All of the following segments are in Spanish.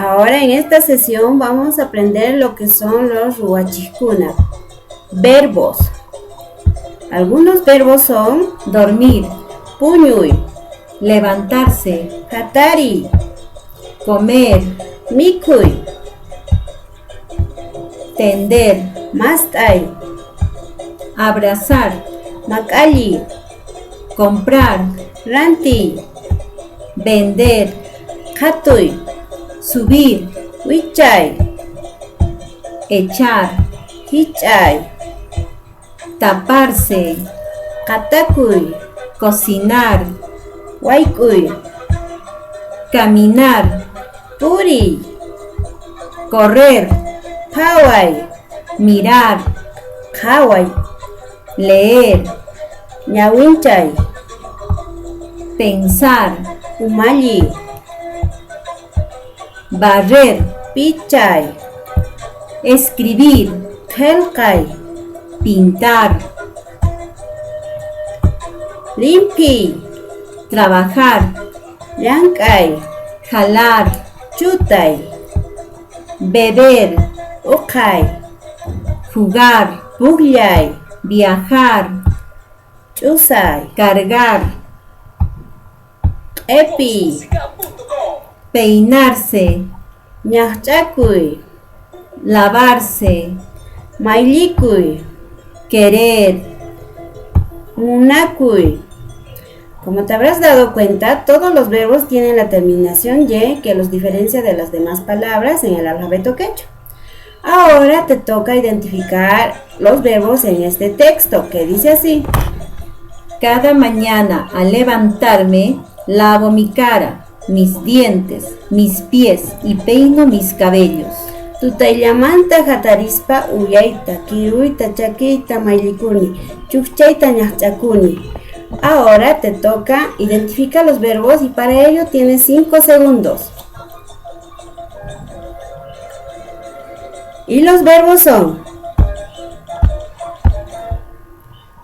Ahora en esta sesión vamos a aprender lo que son los ruachikuna, verbos. Algunos verbos son dormir, puñuy, levantarse, hatari, comer, mikuy, tender, mastay, abrazar, makali, comprar, ranti, vender, hatuy, subir, wichay, echar, hichay, taparse, katakuy, cocinar, waikuy, caminar, puri, correr, paway, mirar, kaway, leer, ñawinchay, pensar, umalli, barrer, pichay, escribir, qelqay, pintar, limpi, trabajar, llank'ay, jalar, chutay, beber, uqay, jugar, puqllay, viajar, ch'usay, cargar, q'epi, peinarse, ñaqch'akuy, lavarse, mayllikuy, querer, munakuy. Como te habrás dado cuenta, todos los verbos tienen la terminación Y que los diferencia de las demás palabras en el alfabeto quechua. Ahora te toca identificar los verbos en este texto, que dice así. cada mañana al levantarme, lavo mi cara, mis dientes, mis pies y peino mis cabellos. Tutaylamanta hatarispa uyayta, kiruyta, chakiyta, mayllikuny, chukchayta, ñaqch'akuni. Ahora te toca identificar los verbos y para ello tienes 5 segundos. Y los verbos son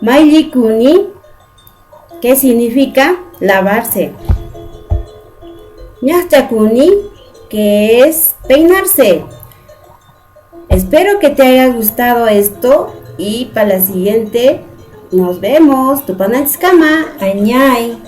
mayllikuny, que significa lavarse. Ñaqch'akuni, que es peinarse. Espero que te haya gustado esto y para la siguiente nos vemos. Tupananchikama. Añay.